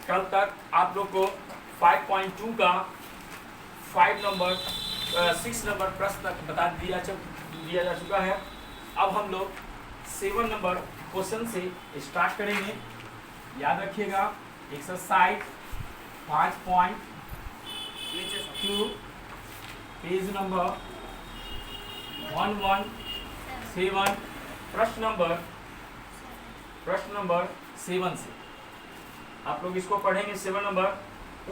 कल तक आप लोग को 5.2 का 6 नंबर प्रश्न तक बता दिया जा चुका है। अब हम लोग 7 नंबर क्वेश्चन से स्टार्ट करेंगे। याद रखिएगा एक्सरसाइज 5.2 पेज नंबर 117 प्रश्न नंबर 7 से आप लोग इसको पढ़ेंगे। 7 नंबर,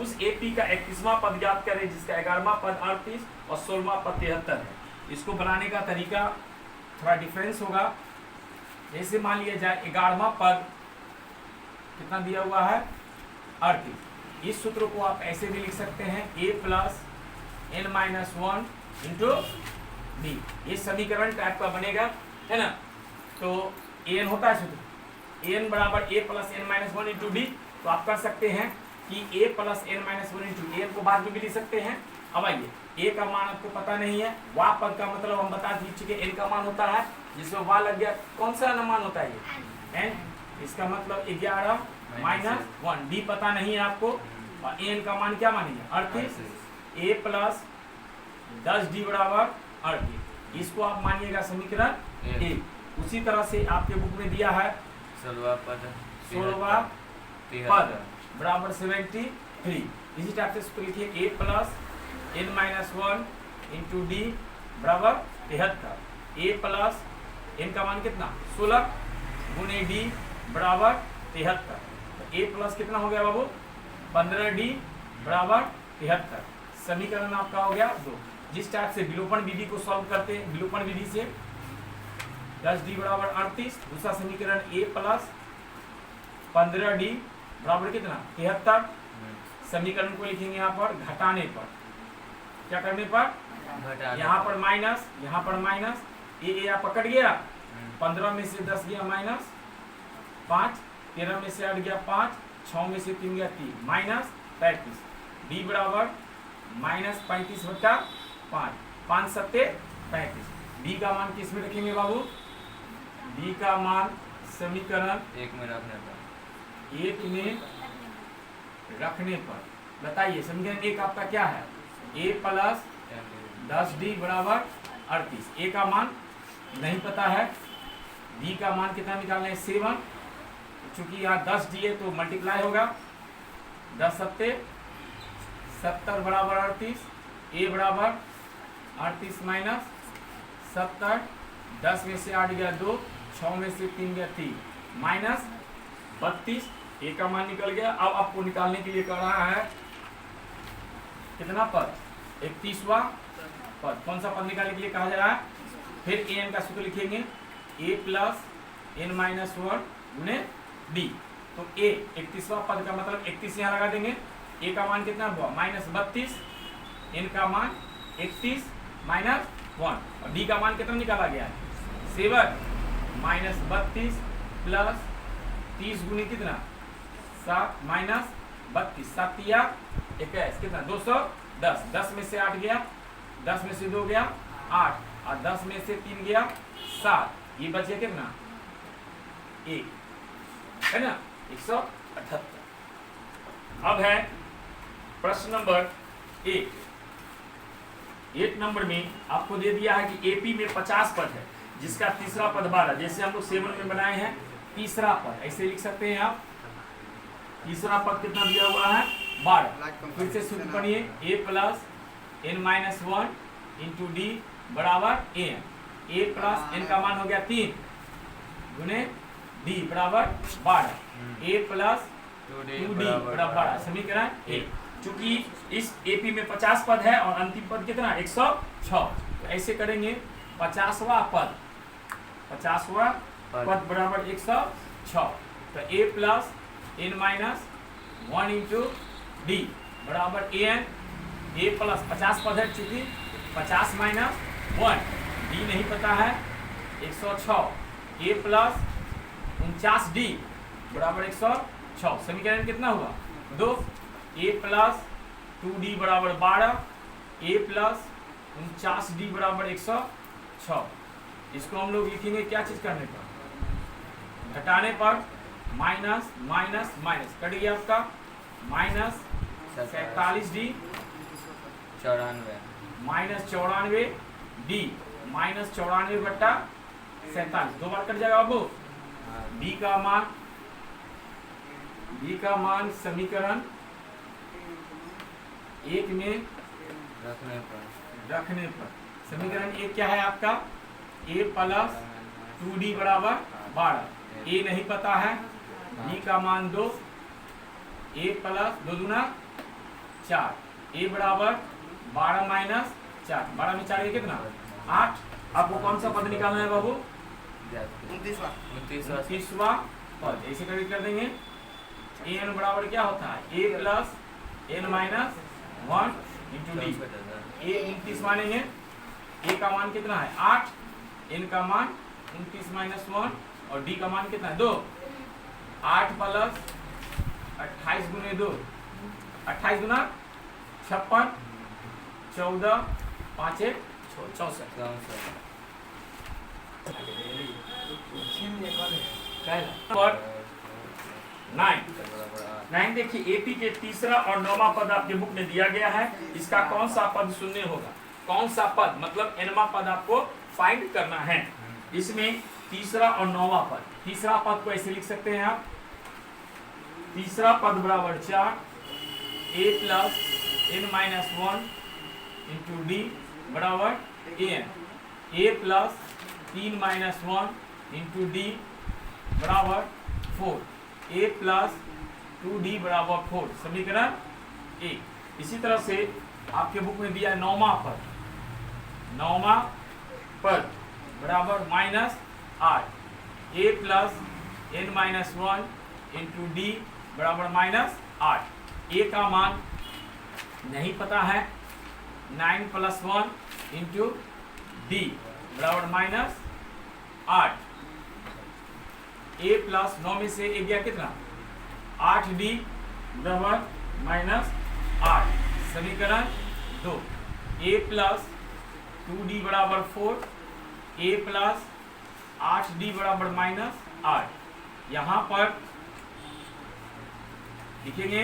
उस एपी का 31वां पद ज्ञात करें जिसका 11वां पद 38 और 16वां पद 73 है। इसको बनाने का तरीका थोड़ा डिफरेंस होगा। जैसे मान लिया जाए 11वां पद कितना दिया हुआ है 38। इस सूत्र को आप ऐसे भी लिख सकते हैं a plus n minus 1 into D. ये समीकरण टाइप का बनेगा, है ना। तो an होता है सूत्र n बराबर a plus n minus 1 into D. तो आप कर सकते हैं कि a plus n minus 1 into n को बाद में भी लिख सकते हैं। अब आइए a का मान आपको पता नहीं है, वा पद का मतलब हम बता दीजिए n का मान होता है जिसमें वा लग गया। कौन सा मान होता है ये n, इसका मतलब 11 माइनस 1। डी पता नहीं है आपको और n का मान क्या मानेंगे 38। a प्लस 10d बराबर 38। इसको आप मानिएगा समीकरण a। उसी तरह से आपके बुक में दिया है 16वां पद बराबर 73। इसी टाइप से सूत्र लिखिए a plus n minus 1 into D बराबर 73। a प्लस n का मान कितना 16 गुने डी बराबर 73। तो a प्लस कितना हो गया बाबू 15d बराबर 73। समीकरण आपका हो गया 2। जिस टाइप से विलोपन विधि को सॉल्व करते हैं, विलोपन विधि से 10d बराबर 38। दूसरा समीकरण a प्लस 15d बराबर कितना 73। समीकरण को लिखेंगे यहाँ पर घटाने पर, क्या करने पर यहाँ पर माइनस, यहाँ पर माइनस, ए आप कट गया 15 में से 10 गया माइनस 5, 13 में से 8 गया 5, 6 में से 3 गया 3, माइनस 35। डी बराबर माइनस 35/5, 5 सत्ते 35। डी का मान किस में रखेंगे बाबू, डी का मान समीकरण 1 में रखने पर बताइए। समीकरण 1 आपका क्या है a प्लस 10d बराबर 38। a का मान नहीं पता है, d का मान कितना निकालना है 7। चूंकि यहाँ 10d है तो मल्टीप्लाई होगा 10 सत्ते 70 बराबर 38। a बराबर 38 माइनस 70, 10 में से 8 गया 2, 6 में से 3 गया 3, माइनस 32। a का मान निकल गया। अब आपको निकालने के लिए कर रहा है कितना पद 31वां पद। कौन सा पद निकालने के लिए कहा जा रहा है, फिर an का सूत्र लिखेंगे a प्लस n माइनस 1 गुने डी। तो a 31वां पद का मतलब 31 यहाँ लगा देंगे। a का मान कितना हुआ माइनस 32, n का मान 31 माइनस 1 और d का मान कितना निकाला गया है 7 माइनस 32 प्लस 30 गुने कितना 7 माइनस 32, 7 या 21 कितना 210। 10 में से 8 गया, 10 में से 2 गया 8 और 10 में से 3 गया 7, ये बचे कितना 1, है ना 178। अब है प्रश्न नंबर 8 नंबर में आपको दे दिया है कि एपी में 50 पद है जिसका तीसरा पद 12। जैसे हम लोग 7 में बनाए हैं तीसरा पद ऐसे लिख सकते हैं आप। तीसरा पद कितना दिया हुआ है 12। फिर से सूत्र पढ़िए a plus n minus 1 into D बराबर n। a प्लस n का मान हो गया 3 गुने डी बराबर 12। a प्लस 2d बराबर 12। समीकरण 1। चूंकि इस एपी में 50 पद है और अंतिम पद कितना 106। तो ऐसे करेंगे 50वां पद बराबर 106। तो a plus n minus 1 into D बराबर an। a प्लस 50 पद है चूंकि 50 माइनस 1, डी नहीं पता है 106। a प्लस 49d बराबर 106। समीकरण कितना हुआ 2। a प्लस 2d बराबर 12, a प्लस 49d बराबर 106। इसको हम लोग लिखेंगे क्या चीज करने पर घटाने पर, माइनस माइनस माइनस कट गया आपका minus 47D 94 minus 94 D minus 94 बट्टा 47 दो बार कट जाएगा बाबू। D का मान समीकरण एक में रखने पर समीकरण एक क्या है आपका a प्लस 2D बराबर 12। a नहीं पता है, d का मान 2, a प्लस 2 दूना 4, a बराबर 12 माइनस 4, 12 में 4 कितना 8। आपको कौन सा पद निकालना है बाबू 29वां पद। ऐसे करके कर देंगे an बराबर क्या होता है a plus n minus 1 into D. a 29 मानेंगे, a का मान कितना है 8, n का मान 29 माइनस 1 और d का मान कितना है 2। 8 प्लस 28 गुने 2, 28 गुना 56, 14 5 64। और 9 देखिए एपी के तीसरा और 9वां पद आपके बुक में दिया गया है। इसका कौन सा पद शून्य होगा, कौन सा पद मतलब nवां पद आपको फाइंड करना है। इसमें तीसरा और 9वां पद, तीसरा पद को ऐसे लिख सकते हैं आप, तीसरा पद बराबर 4 a plus n minus 1 into D बराबर an, a plus 3 minus 1 into D बराबर 4, a प्लस 2d बराबर 4 समीकरण 1। इसी तरह से आपके बुक में दिया है 9वां पद, 9वां पद बराबर minus 8, a plus n minus 1 into D बराबर माइनस 8। a का मान नहीं पता है, 9 प्लस 1 इंटू डी बराबर माइनस 8। a प्लस 9 में से एक गया कितना 8d बराबर माइनस 8 समीकरण 2। a प्लस 2d बराबर 4, a प्लस 8d बराबर माइनस 8। यहाँ पर लिखेंगे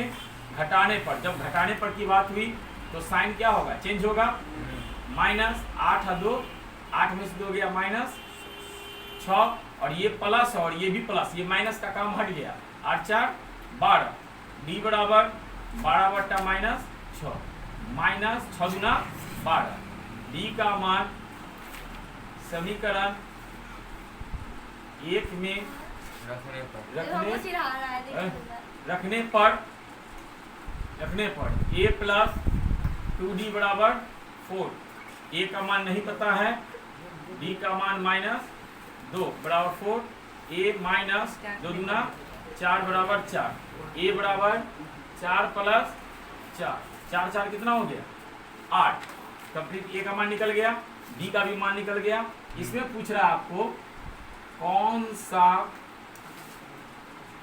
घटाने पर, जब घटाने पर की बात हुई तो साइन क्या होगा चेंज होगा, माइनस 8 और 2, 8 में से 2 गया माइनस 6 और ये प्लस और ये भी प्लस, ये माइनस का काम हट गया, 8 4 12, डी बराबर 12 बट्टा माइनस 6, माइनस 6 गुना 12। डी का मान समीकरण 1 में रखने पर a प्लस 2d बराबर 4, a का मान नहीं पता है, d का मान माइनस 2 बराबर 4, a माइनस 2 गुना 4 बराबर 4, a बराबर 4 प्लस 4, 4 4 कितना हो गया 8। कंप्लीट a का मान निकल गया, d का भी मान निकल गया। इसमें पूछ रहा है आपको कौन सा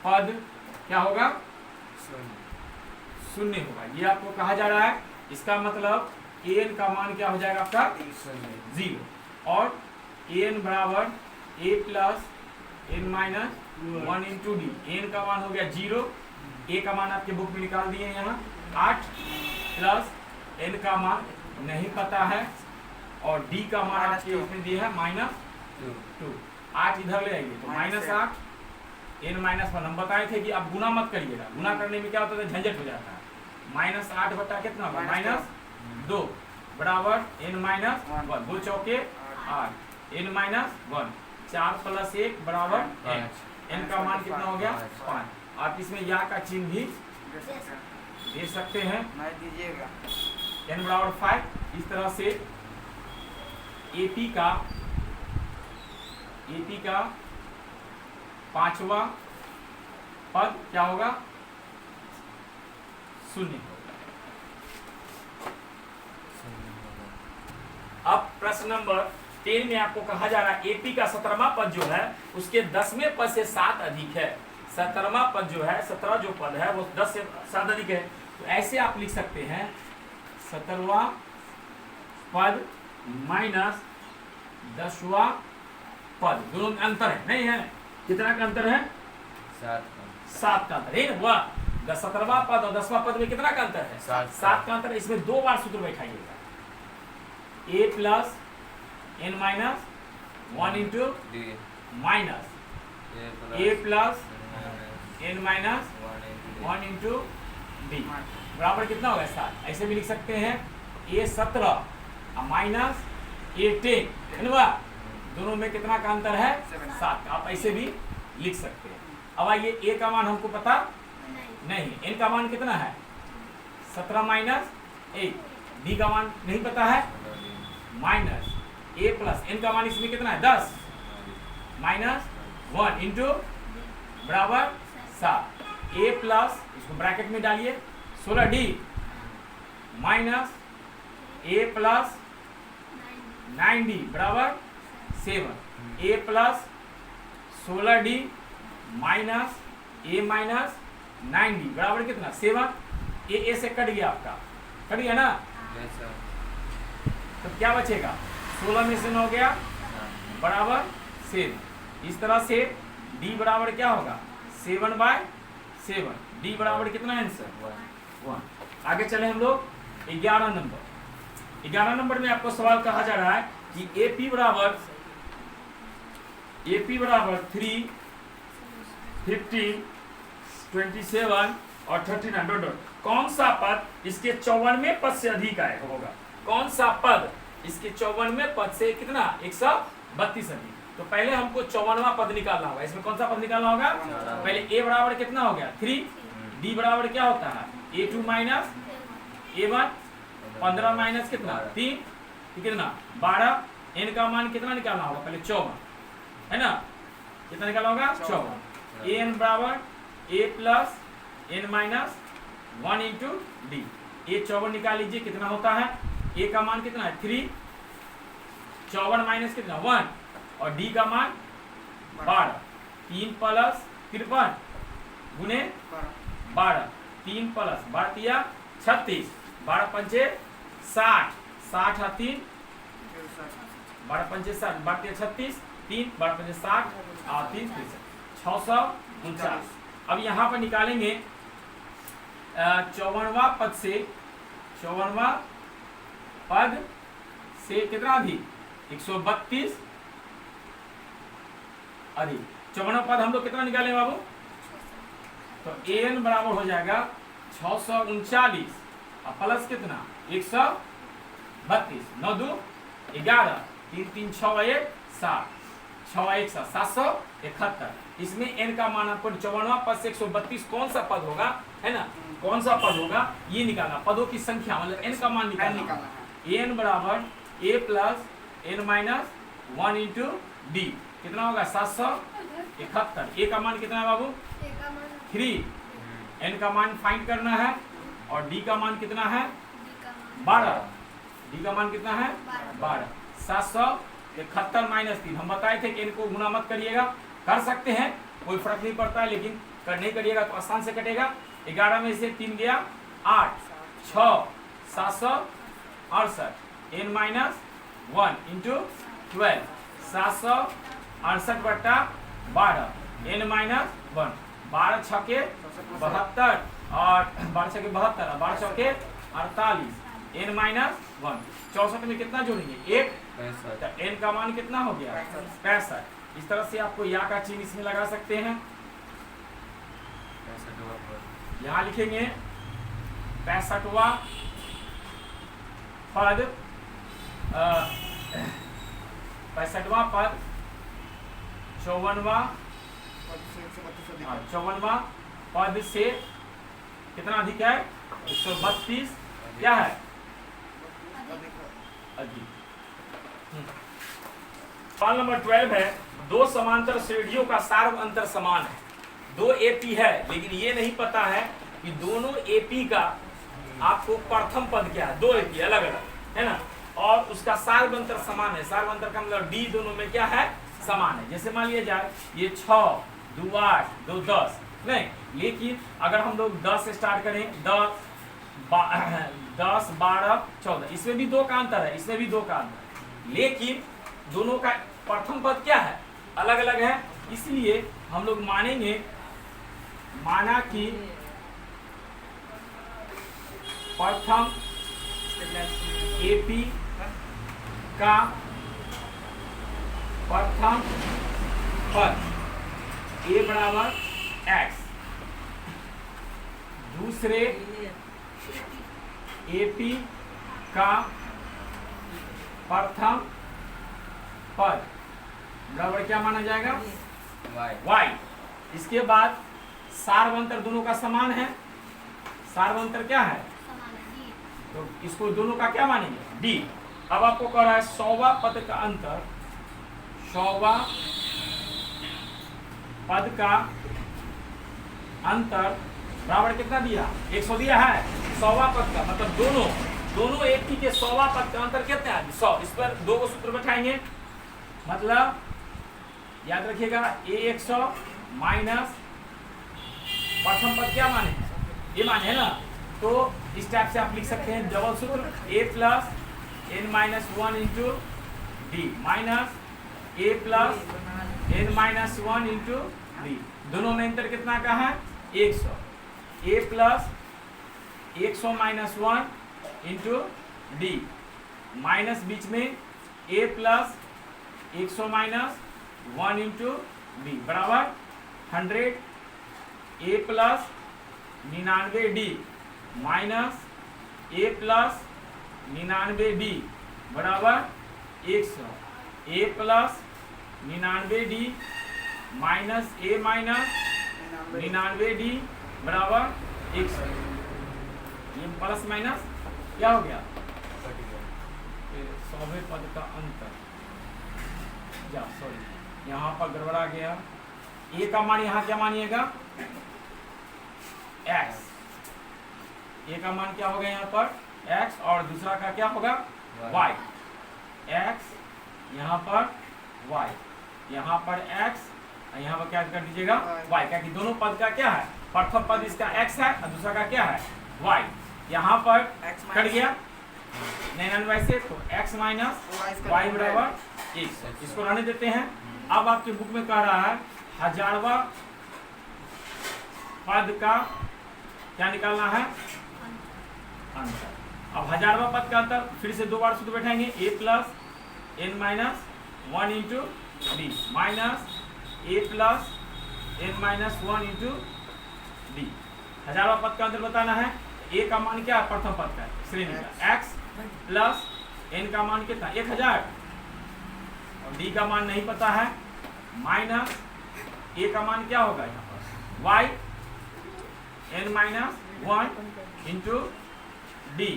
पद क्या होगा शून्य होगा, ये आपको कहा जा रहा है। इसका मतलब an का मान क्या हो जाएगा आपका 0 और an बराबर a plus n minus 1 into D. n का मान हो गया 0, a का मान आपके बुक में निकाल दिए यहाँ 8 प्लस n का मान नहीं पता है और d का मान आपके इसमें दिया है माइनस 2। 8 इधर ले आइए तो माइनस 8 n माइनस 1। हम बताए थे कि आप गुना मत करिएगा, गुना करने में क्या होता है झंझट हो जाता है। माइनस 8 बटा कितना माइनस 2 बराबर n माइनस 1, 2 चौके 8, n माइनस 1, 4 प्लस 1 बराबर n का मान कितना हो गया 5। आप इसमें या का चिन्ह भी दे सकते हैं, n बराबर 5। इस तरह से एपी का 5वां पद क्या होगा शून्य होगा। अब प्रश्न नंबर 10 में आपको कहा जा रहा है एपी का 17वां पद जो है उसके 10वें पद से 7 अधिक है। 17वां पद जो है 17 जो पद है वो 10 से 7 अधिक है, तो ऐसे आप लिख सकते हैं 17वां पद माइनस 10वां पद, दोनों में अंतर है नहीं है, कितना का अंतर है 7 का अंतर है। 17वां पद और 10वां पद में कितना का अंतर है? 7 का अंतर है। इसमें 2 बार सूत्र बैठाइएगा, a plus n minus 1 into D minus a plus n minus 1 into D बराबर कितना होगा? 7। ऐसे भी लिख सकते हैं a 17 माइनस a 10, है ना? दोनों में कितना का अंतर है? 7। आप ऐसे भी लिख सकते हैं। अब आइए a का मान हमको पता नहीं, n का मान कितना है? 17 माइनस 1, d का मान नहीं पता है, माइनस a प्लस n का मान इसमें कितना है? 10 माइनस 1 इंटू बराबर 7। a प्लस, इसको ब्रैकेट में डालिए, 16d minus a plus 9d बराबर 7। a plus 16d minus a minus 9d बराबर कितना? 7। ए से कट गया, आपका कट गया ना, तो क्या बचेगा? 16 में से 9 गया बराबर 7। इस तरह से d बराबर क्या होगा? 7/7। d बराबर कितना है आंसर? 1। आगे चले हम लोग 11 नंबर। 11 नंबर में आपको सवाल कहा जा रहा है कि AP बराबर 3, 15, 27 और 39 कौन सा पद इसके 54वें पद से अधिक आए होगा? कौन सा पद इसके 54वें पद से कितना? 132 अधिक। तो पहले हमको 54वां पद निकालना होगा। इसमें कौन सा पद निकालना होगा? पहले a बराबर कितना हो गया? 3, d बराबर क्या होता है? a2 माइनस a1, 15 माइनस कितना? 3, कितना? 12। n का मान कितना निकालना होगा? पहले 54, है ना? कितना निकालना होगा? 54। an बराबर a plus n minus 1 into D. a 54 निकाल लीजिए, कितना होता है? a का मान कितना है? 3, 54 माइनस कितना? 1, और d का मान 12। 3 प्लस 53 गुने 12, 3 प्लस 12 36, 12 पंचे 60, 60 और 3 12 पंचे 60, 12 36, 3 12 पंचे 60 और 3 649। अब यहाँ पर निकालेंगे 54वां पद से, 54वां पद से कितना अधिक? 132 अधिक। 54वां पद हम लोग कितना निकालें बाबू? तो an बराबर हो जाएगा 639 और प्लस कितना? 132, 9 2 11, 3 3 6 1 7, 6 1 771। इसमें n का मान आपको 54वां पद से 132 कौन सा पद होगा, है ना? कौन सा पद होगा ये निकालना, पदों की संख्या मतलब n का मान निकालना। n बराबर a plus n minus 1 into D कितना होगा? 771। a का मान कितना है बाबू? 3। n का मान फाइंड करना है और d का मान कितना है? 12। d का मान कितना है? 12। 771 माइनस 3। हम बताए थे कि इनको गुना मत करिएगा, कर सकते हैं कोई फर्क नहीं पड़ता है, लेकिन कर नहीं करिएगा तो आसान से कटेगा। 11 में से 3 गया 8, 6 768 n माइनस 1 इंटू 12 768 बट्टा 12 n माइनस 1। 12 छके 72 और 12 छके 72 और 12 छके 48 n माइनस 1। 64 में कितना जोड़ेंगे? 1। तो n का मान कितना हो गया? 65। इस तरह से आपको या का चिन्ह इसमें लगा सकते हैं। यहाँ लिखेंगे 65वां पद, 65वां पद 54वां पद से कितना अधिक है? 132 क्या है? अधिक। सवाल नंबर 12 है, दो समांतर श्रेणियों का सार्व अंतर समान है। दो एपी है, लेकिन ये नहीं पता है कि दोनों एपी का आपको प्रथम पद क्या है। दो एपी अलग अलग है ना, और उसका सार्व अंतर समान है। सार्व अंतर का मतलब डी दोनों में क्या है? समान है। जैसे मान लिया जाए ये 6 2 8 2 10 नहीं, लेकिन अगर हम लोग 10 से स्टार्ट करें, 10 12 14, इसमें भी 2 का अंतर है, इसमें भी 2 का अंतर है, लेकिन दोनों का प्रथम पद क्या है? अलग अलग है। इसलिए हम लोग मानेंगे, माना कि प्रथम AP का प्रथम पद A बराबर x, दूसरे AP का प्रथम पद बराबर क्या माना जाएगा? y। इसके बाद सार्वंतर दोनों का समान है। सार्वंतर क्या है? तो इसको दोनों का क्या मानेंगे? d। अब आपको कह रहा है 100वां पद का अंतर, 100वां पद का अंतर बराबर कितना दिया? 100 दिया है। 100वां पद का मतलब दोनों एक ही के 100वां पद का अंतर कितना है? 100। इस पर दो को सूत्र बैठाएंगे, मतलब याद रखिएगा A100 माइनस प्रथम पद क्या माने? ये माने है ना। तो इस टाइप से आप लिख सकते हैं डबल सूत्र A plus n minus 1 into D minus A plus n minus 1 into D. दोनों में अंतर कितना का है? 100। A plus 100 minus 1 into D minus बीच में A plus 100 minus 1 into D बराबर 100 A plus 99 D minus A plus 99 D बराबर 100। A plus 99 D minus A minus 99 D बराबर 100। ये प्लस माइनस क्या हो गया? 100वें पद का अंतर। सॉरी, यहाँ पर गड़बड़ा गया। A का मान यहाँ क्या मानिएगा? x। A का मान क्या होगा यहाँ पर? x और दूसरा का क्या होगा? y। x यहाँ पर y, यहाँ पर x, यहाँ पर क्या कर दीजिएगा? y, क्योंकि दोनों पद का क्या है? प्रथम पद इसका x है और दूसरा का क्या है? y। यहाँ पर कट गया 99 से, तो x माइनस y बराबर 100। इसको रहने देते हैं। अब आपके बुक में कह रहा है 1000वां पद का क्या निकालना है? अंतर। अब 1000वां पद का अंतर फिर से दो बार सूत्र बैठाएंगे A plus n minus 1 into D minus A plus n minus 1 into D. 1000वां पद का अंतर बताना है। A का मान क्या है? प्रथम पद का श्रेणी का x प्लस n का मान कितना? 1000 और d का मान नहीं पता है। माइनस A का मान क्या होगा यहाँ पर? y n minus 1 into D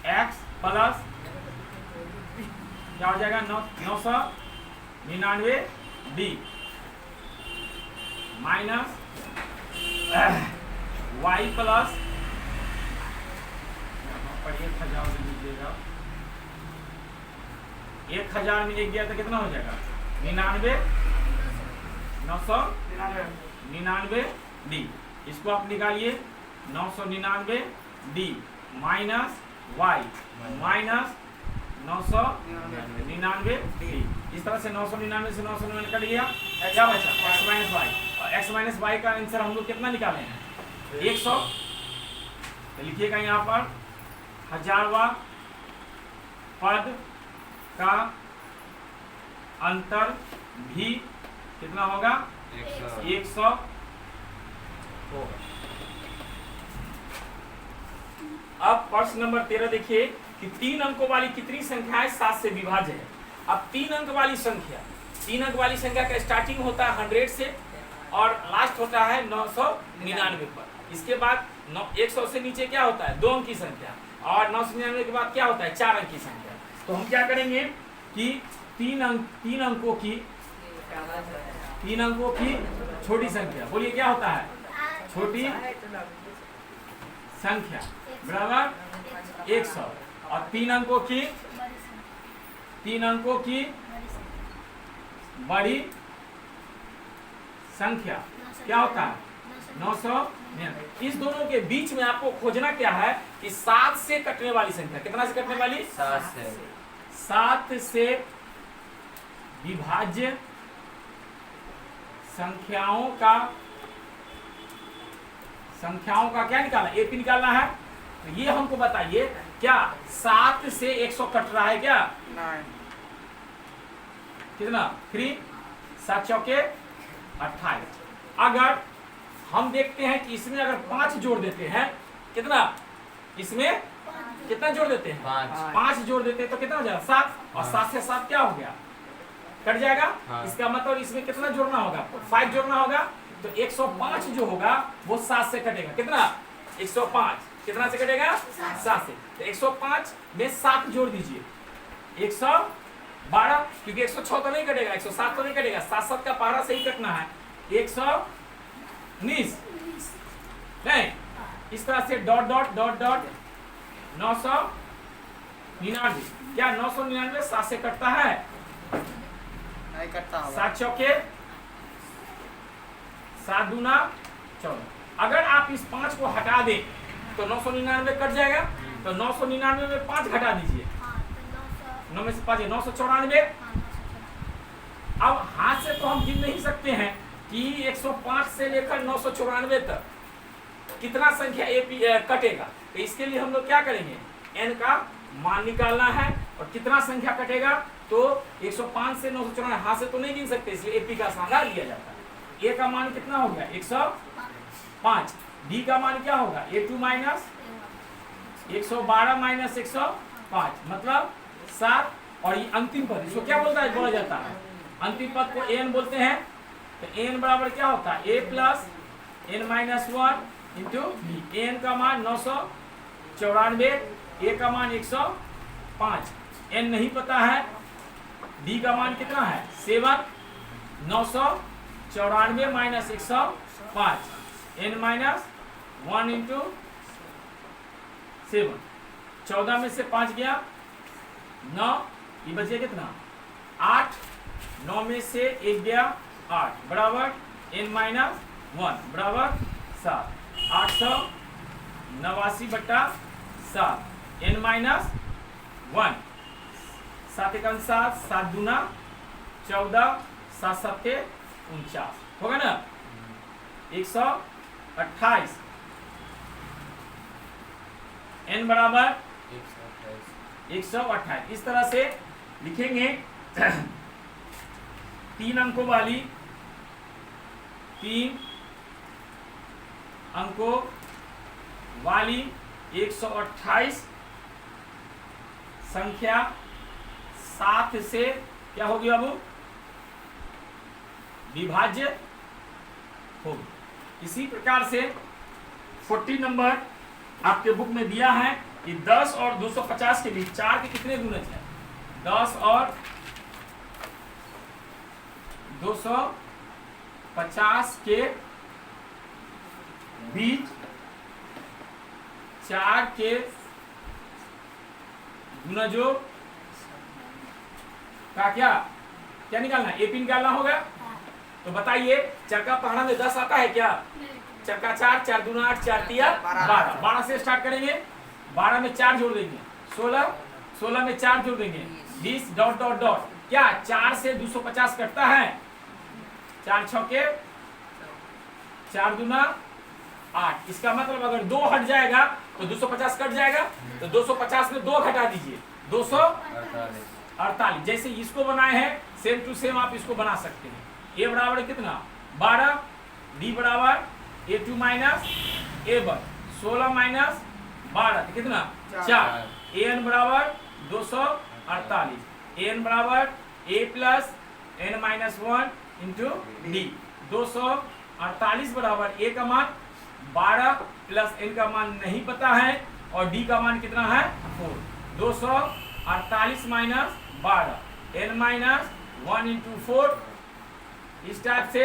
x plus क्या हो जाएगा? 999 डी माइनस y प्लस यहाँ पर 1000 ले लीजिएगा। 1000 में एक दिया तो कितना हो जाएगा? 999 डी। इसको आप निकालिए 999 D minus y minus 999 D. इस तरह से 999 से 999 कट गया, क्या बचा? x minus y। और x माइनस y का आंसर हम लोग कितना निकाले हैं? 100। तो लिखिएगा यहाँ पर 1000वां पद का अंतर भी कितना होगा? 100 होगा। अब प्रश्न नंबर 13 देखिए कि 3 अंकों वाली कितनी संख्याएं 7 से विभाज्य है। अब 3 अंक वाली संख्या का स्टार्टिंग होता है 100 से और लास्ट होता है 999 पर। इसके बाद 100 से नीचे क्या होता है? 2 अंक की संख्या, और 999 के बाद क्या होता है? 4 अंक की संख्या। तो हम क्या करेंगे कि 3 अंकों की छोटी संख्या, बोलिए क्या होता है? छोटी संख्या बराबर 100 और 3 अंकों की बड़ी संख्या क्या होता है? 999। इस दोनों के बीच में आपको खोजना क्या है कि 7 से कटने वाली संख्या। कितना से कटने वाली? 7 से विभाज्य संख्याओं का क्या निकालना? AP निकालना है तो ये हमको बताइए क्या 7 से 100 कट रहा है क्या? 9 कितना? 3 7 चौके 28। अगर हम देखते हैं कि इसमें अगर 5 जोड़ देते हैं, कितना इसमें कितना जोड़ देते हैं? 5 जोड़ देते हैं तो कितना हो जाएगा? 7। और 7 से 7 क्या हो गया? कट जाएगा। हाँ। इसका मतलब इसमें कितना जोड़ना होगा? 5 जोड़ना होगा। तो 105 जो होगा वो 7 से कटेगा। कितना? 105 कितना से कटेगा? 7 से। तो 105 में 7 जोड़ दीजिए, 112, क्योंकि 106 तो नहीं कटेगा, 107 तो नहीं कटेगा, 7 का पारा से ही कटना है। 119 नहीं, इस तरह से डॉट डॉट डॉट डॉट 999। क्या 999 7 से कटता है? नहीं कटता होगा। 7 चौके 7 दूना 14। अगर आप इस 5 को हटा दें तो 999 कट जाएगा। तो 999 में 5 घटा दीजिए, 9 में से 5 994। अब हाथ से तो हम गिन नहीं सकते हैं कि 105 से लेकर 994 तक कितना संख्या एपी कटेगा। तो इसके लिए हम लोग क्या करेंगे? n का मान निकालना है और कितना संख्या कटेगा। तो 105 से 994 हाथ से तो नहीं गिन सकते, इसलिए एपी का सहारा लिया जाता है। ए का मान कितना हो गया? 105। डी का मान क्या होगा? A2 माइनस 112 माइनस 105 मतलब 7। और ये अंतिम पद इसको क्या बोलता है? बोला जाता है अंतिम पद को n बोलते हैं। तो n बराबर क्या होता है? a plus n minus 1 into B. n का मान 994, a का मान 105, n नहीं पता है, d का मान कितना है? 7। 994 माइनस 105, n माइनस 1 इंटू 7। 14 में से 5 गया 9, ये बच गया कितना? 8। 9 में से 1 गया 8 बराबर n माइनस 1 बराबर 7। 889 बट्टा 7 n माइनस 1। 7 एकम 7, 7 दूना 14, 7 सत्ते 49 होगा ना? 128 n बराबर 128। इस तरह से लिखेंगे 3 अंकों वाली 128 संख्या 7 से क्या होगी? अब विभाज्य होगी। इसी प्रकार से 40 नंबर आपके बुक में दिया है कि 10 और 250 के बीच 4 के कितने गुणज हैं? 10 और 250 के बीच 4 के गुणजों का क्या निकालना है? एपी निकालना होगा। तो बताइए चरका पहाड़ा में 10 आता है क्या? चरका 4, 4 दूना 8, 4 तिया 12। 12 से स्टार्ट करेंगे, 12 में 4 जोड़ देंगे 16, 16 में 4 जोड़ देंगे 20 डॉट डॉट डॉट। क्या 4 से 250 कटता है? 4 छक्के 4 दूना 8। इसका मतलब अगर 2 हट जाएगा तो 250 कट जाएगा। तो 250 में 2 घटा दीजिए, 248। जैसे इसको बनाए हैं सेम टू सेम आप इसको बना सकते हैं। ए बराबर कितना? 12। डी बराबर A2 माइनस A1, 16 माइनस 12 कितना? 4। an बराबर 248। an बराबर a plus n minus 1 into D. 248 बराबर a का मान 12 प्लस n का मान नहीं पता है और d का मान कितना है? 4। 248 माइनस 12 n माइनस 1 इंटू 4। इस टाइप से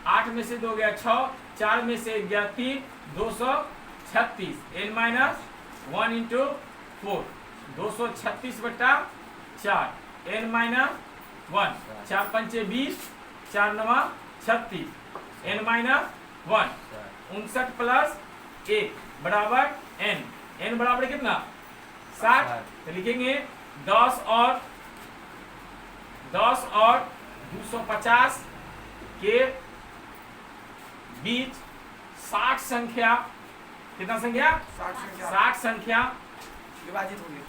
8 में से 2 गया 6, 4 में से 1 गया 3, 236 n माइनस 1 इंटू 4। 236 बट्टा 4 n माइनस 1, 4 पंचे 20, 4 नवा 36 n माइनस 1। 59 प्लस 1 बराबर n। n बराबर कितना? 60। तो लिखेंगे 10 और 250 के बीच 60 संख्या कितना संख्या 60 संख्या विभाजित होगी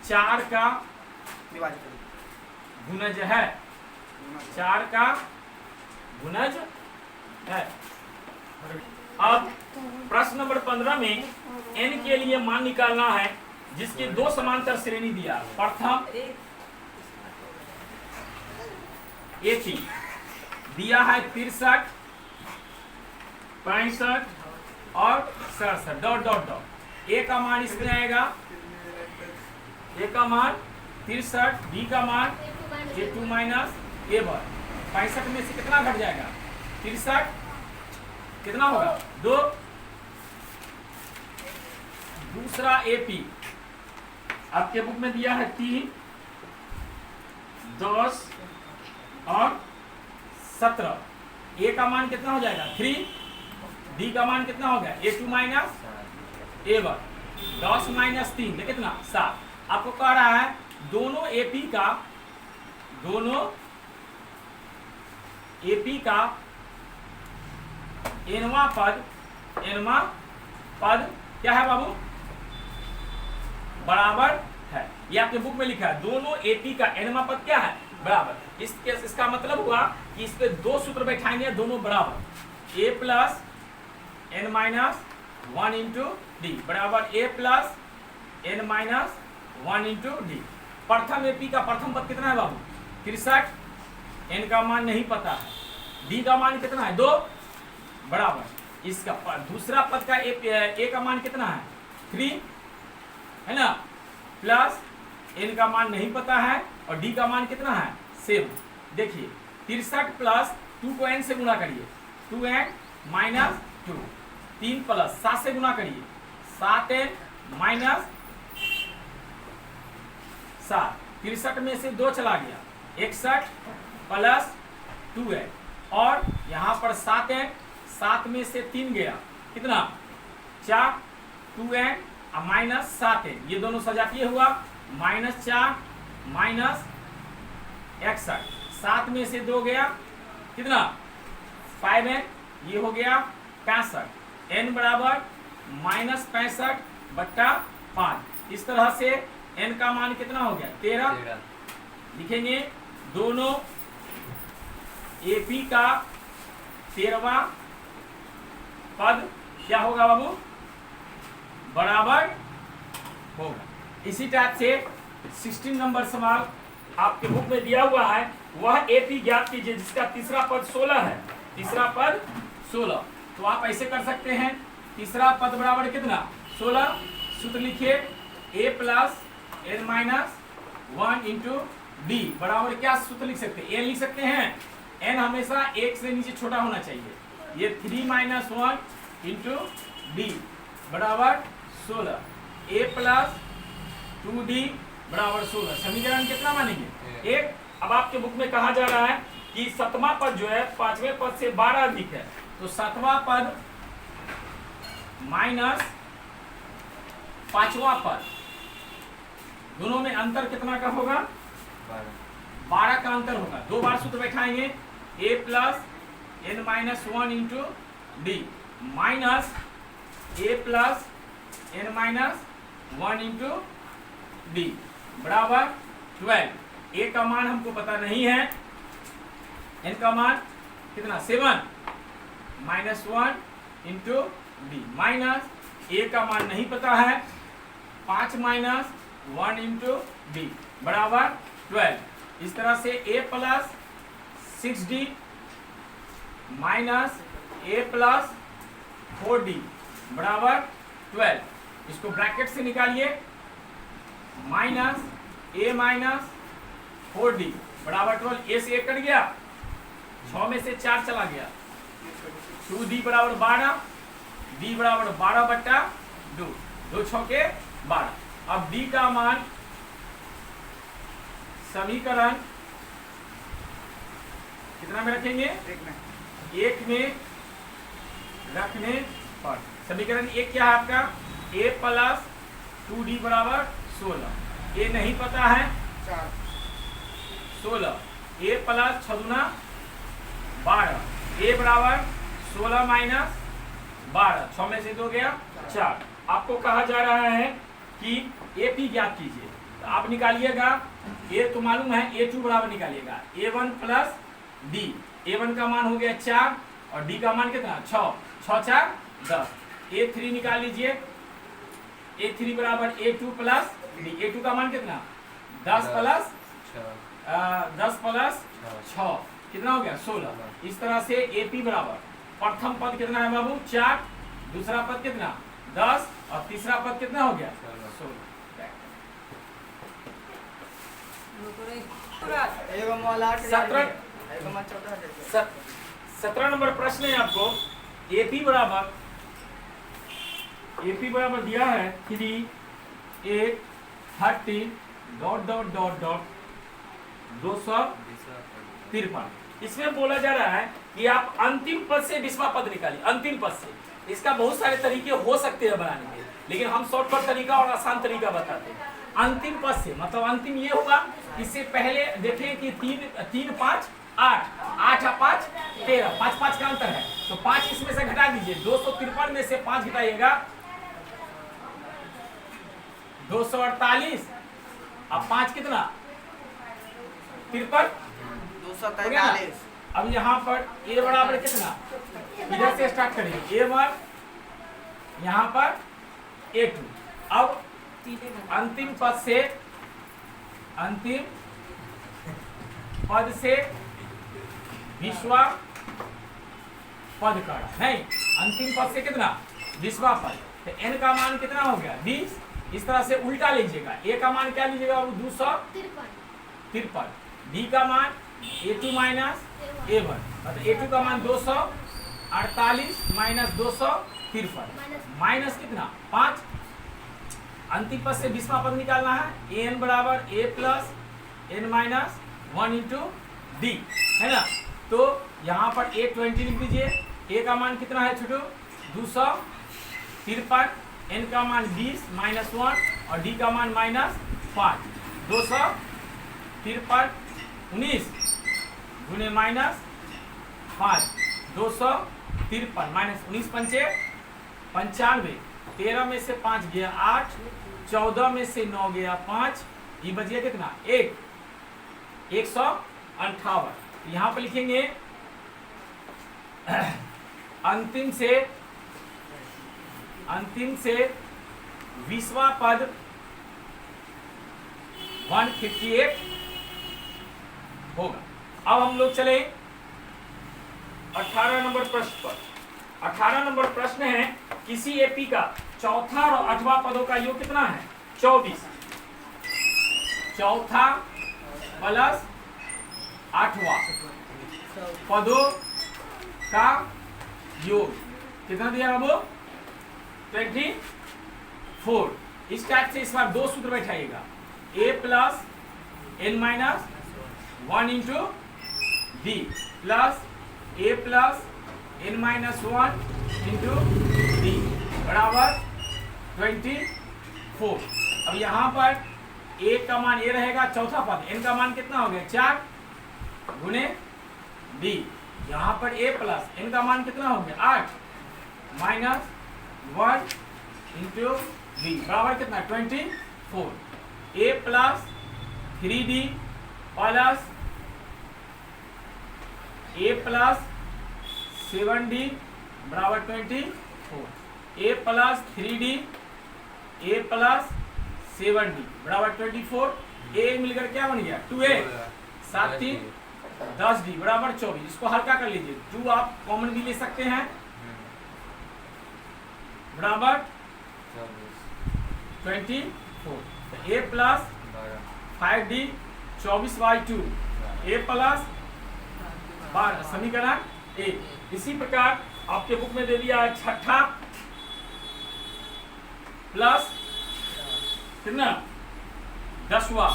4 का विभाजित होगी गुणज है, 4 का गुणज है। अब प्रश्न नंबर 15 में n के लिए मान निकालना है जिसकी दो समांतर श्रेणी दिया। प्रथम एक ही दिया है 63, 65 और 67 डॉट डॉट डॉट। ए का मान इसमें आएगा, ए का मान 63, बी का मान a2 माइनस a1। 65 में से कितना घट जाएगा 63, कितना होगा 2। दूसरा AP आपके बुक में दिया है 3, 10 और 17। ए का मान कितना हो जाएगा 3, डी का मान कितना हो गया a2 माइनस a1। 10 माइनस 3 ये कितना 7। आपको कह रहा है दोनों AP का nवां पद क्या है बाबू बराबर है। ये आपके बुक में लिखा है दोनों AP का nवां पद क्या है बराबर। इसका मतलब हुआ कि इस पे दो सूत्र बैठाएंगे दोनों बराबर। a plus n minus 1 into D बराबर a plus n minus 1 into D. प्रथम AP का प्रथम पद कितना है बाबू 63, n का मान नहीं पता है, d का मान कितना है 2 बराबर। इसका दूसरा पद का a का मान कितना है 3 है ना, प्लस n का मान नहीं पता है और d का मान कितना है 7। देखिए 63 प्लस 2 को n से गुणा करिए 2n माइनस 2, 3 प्लस 7 से गुणा करिए 7n माइनस 7। 63 में से 2 चला गया 61 प्लस 2n और यहाँ पर 7n, 7 में से 3 गया कितना 4, 2n माइनस 7n ये दोनों सजातीय हुआ -4 माइनस 61। 7 में से 2 गया कितना 5n ये हो गया 65। n बराबर -65/5। इस तरह से n का मान कितना हो गया 13। लिखेंगे दोनों AP का 13वां पद क्या होगा बाबू बराबर होगा। इसी टाइप से 16 नंबर सवाल आपके बुक में दिया हुआ है, वह AP ज्ञात कीजिए जिसका तीसरा पद 16 है। तीसरा पद 16 तो आप ऐसे कर सकते हैं, तीसरा पद बराबर कितना 16। सूत्र लिखिए a plus n minus 1 into D बराबर क्या सूत्र लिख सकते हैं n लिख सकते हैं। n हमेशा 1 से नीचे छोटा होना चाहिए। ये 3 माइनस 1 इंटू डी बराबर 16। a प्लस 2d बराबर 16। समीकरण कितना मानेंगे 1। अब आपके बुक में कहा जा रहा है कि 7वां पद जो है 5वें पद से 12 अधिक है, तो 7वां पद माइनस 5वां पद दोनों में अंतर कितना का होगा 12 का अंतर होगा। 2 बार सूत्र बैठाएंगे a plus n minus 1 into D minus a plus n minus 1 into D बराबर 12। a का मान हमको पता नहीं है, n का मान कितना 7 minus 1 into D minus a का मान नहीं पता है 5 माइनस 1 इंटू डी बराबर 12। इस तरह से a plus 6d minus a plus 4d बराबर 12। इसको ब्रैकेट से निकालिए माइनस a माइनस 4d बराबर 12। a से 1 कट गया, 6 में से 4 चला गया, 2d बराबर 12, d बराबर 12/2, 2 6 के 12। अब d का मान समीकरण कितना में रखेंगे 1 में रखने पर समीकरण 1 क्या है आपका a प्लस 2d बराबर 16। a नहीं पता है 16, a प्लस 6 दूना 12, a बराबर 16 माइनस 12, 6 में से 2 गया 4। आपको कहा जा रहा है कि AP ज्ञात कीजिए, तो आप निकालिएगा A तो मालूम है, A2 बराबर निकालिएगा A1 प्लस D। A1 का मान हो गया 4 और D का मान कितना 6, 6 4 10। A3 निकाल लीजिए, A3 बराबर A2 प्लस D। A2 का मान कितना 10 प्लस 6 कितना हो गया 16। इस तरह से AP बराबर प्रथम पद कितना है बाबू 4, दूसरा पद कितना 10 और तीसरा पद कितना हो गया 16। एगो मोल 8,000 17 एगो मोल 14,000। 17 नंबर प्रश्न है आपको। AP बराबर दिया है 3 8 30 ... 253। इसमें बोला जा रहा है कि आप अंतिम पद से 20वां पद निकालिए। अंतिम पद से इसका बहुत सारे तरीके हो सकते हैं बनाने के, लेकिन हम शॉर्टकट तरीका और आसान तरीका बताते हैं। अंतिम पद से मतलब अंतिम ये होगा, इससे पहले देखें कि 3 5 8 8 और 5 13, 5 5 का अंतर है, तो 5 इसमें से घटा दीजिए। 253 में से 5 घटाइएगा 248 और 5 कितना 53 243। अब यहाँ पर A बराबर कितना, इधर से स्टार्ट करेंगे A1, यहाँ पर A2। अब अंतिम पद से 20वां पद का नहीं, अंतिम पद से कितना 20वां पद, तो n का मान कितना हो गया 20। इस तरह से उल्टा लीजिएगा, A का मान क्या लीजिएगा वो 253, D का मान A2 माइनस A1, मतलब A2 का मान 248 माइनस 253 माइनस कितना 5। अंतिम पद से 20वां पद निकालना है। an बराबर A plus n minus 1 into D, है ना। तो यहाँ पर A20 लिख दीजिए। A का मान कितना है छोटू 253, n का मान 20 माइनस 1 और d का मान माइनस 5। 253 19 गुने माइनस 5, 253 माइनस 19 पंचे 95, 13 में से 5 गया 8, 14 में से 9 गया 5, ये बच गया कितना 158। यहाँ पर लिखेंगे अंतिम से 20वां पद 158 होगा। अब हम लोग चले 18 नंबर प्रश्न पर। 18 नंबर प्रश्न है, किसी एपी का चौथा और 8वां पदों का योग कितना है 24। चौथा प्लस 8वां पदों का योग कितना दिया बाबू 24। इस टाइप से इस बार दो सूत्र बैठाइएगा, a plus n minus 1 into D plus a plus n minus 1 into D बराबर 24। अब यहाँ पर a का मान a रहेगा, चौथा पद n का मान कितना हो गया 4 गुने d। यहाँ पर a प्लस n का मान कितना हो गया 8 माइनस 1 इंटू डी बराबर कितना 24। a plus 3d plus a plus 7d बराबर 24। a plus 3d a plus 7d बराबर 24। a मिलकर क्या बन गया 2a 7 3 10d बराबर 24। इसको हल्का कर लीजिए, 2 आप कॉमन भी ले सकते हैं बराबर 24। तो a plus 5d 24/2 a plus 12 समीकरण a। इसी प्रकार आपके बुक में दे दिया है छठा प्लस कितना 10वां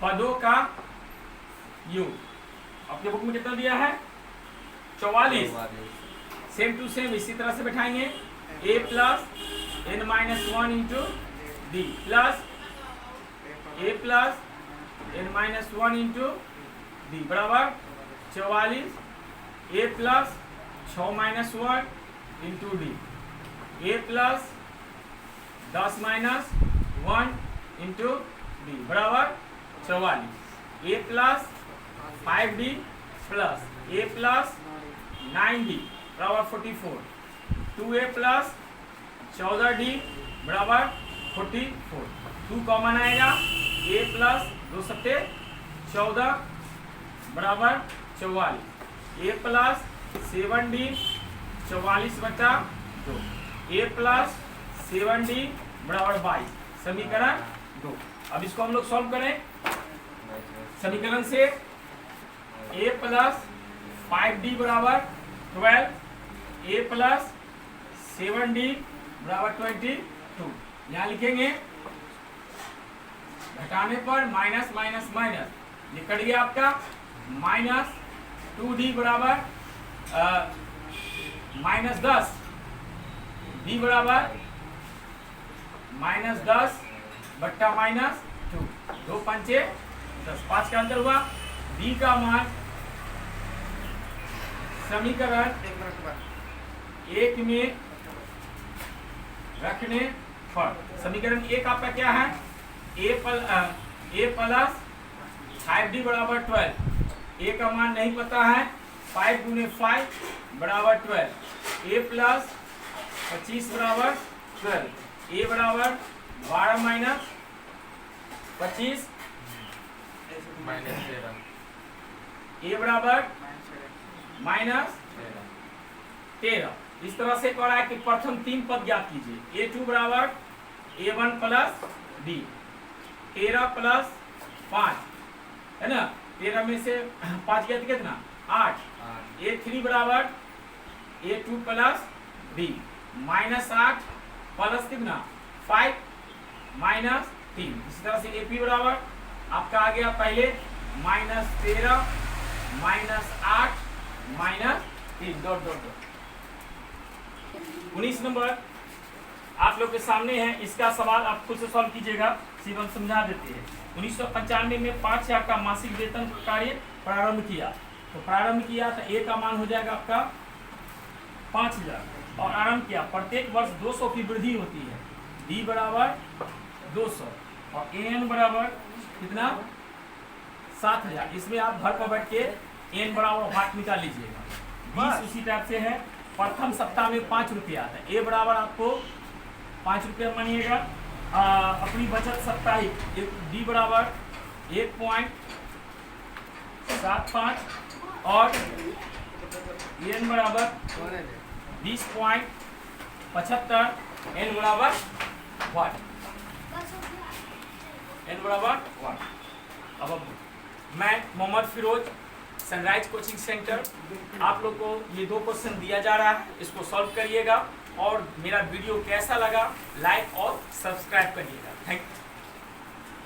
पदों का योग। आपके बुक में कितना दिया है 44। सेम टू सेम इसी तरह से बैठाएंगे, a plus n minus 1 into D plus a plus n minus 1 into D बराबर 44। a plus 6 minus 1 into D, A plus 10 minus 1 into D बराबर 44, ए प्लस 5d प्लस ए प्लस 9d बराबर 44, 2a plus 14d बराबर 44, 2 common आएगा, a plus 2 सत्ते 14 बराबर 44, a plus 7d 44/2, a plus 7d बराबर 22, समीकरण 2। अब इसको हम लोग सॉल्व करें। समीकरण से a प्लस 5d बराबर 12, a प्लस 7d बराबर 22, यहाँ लिखेंगे, घटाने पर माइनस माइनस माइनस निकल गया आपका माइनस 2d बराबर माइनस 10, d बराबर माइनस 10 बट्टा माइनस 2, 2 पंचे 10, 5 का अंतर हुआ, d का मान समीकरण 1 में रखने पर समीकरण 1 आपका क्या है, a प्लस 5d बराबर 12, a का मान नहीं पता है, 5 गुने 5 बराबर 12, a प्लस 25 बराबर 12, a बराबर 12 माइनस 25 a बराबर माइनस 13। इस तरह से कह रहा है कि प्रथम 3 पद ज्ञात कीजिए, a2 बराबर a1 प्लस d, 13 प्लस 5 है ना, 13 में से 5 गया तो कितना 8, a3 बराबर a2 plus d minus 8 plus कितना 5 माइनस 3। इसी तरह से ap बराबर आपका आ गया पहले minus 13 minus 8 minus 3 dot dot dot. 19 number आप लोग के सामने है, इसका सवाल आप खुद से सॉल्व कीजिएगा, सिर्फ हम समझा देते हैं। 1995 में 5000 का मासिक वेतन कार्य प्रारंभ किया, तो प्रारंभ किया तो a का मान हो जाएगा आपका 5000 और आरंभ किया, प्रत्येक वर्ष 200 की वृद्धि होती है, d बराबर 200 और an बराबर कितना 7000। इसमें आप घर पर बैठ के n बराबर भाग निकाल लीजिएगा। 20 उसी टाइप से है, प्रथम सप्ताह में 5 रुपया आता है, a बराबर आपको 5 रुपया मानिएगा। अपनी बचत साप्ताहिक d बराबर 1.75 और n बराबर 20.75, n बराबर 1, n बराबर 1। अब मैं Mohammad Firoz, Sunrise Coaching Centre, आप लोग को ये 2 क्वेश्चन दिया जा रहा है, इसको सॉल्व करिएगा और मेरा वीडियो कैसा लगा लाइक और सब्सक्राइब करिएगा। Thank you.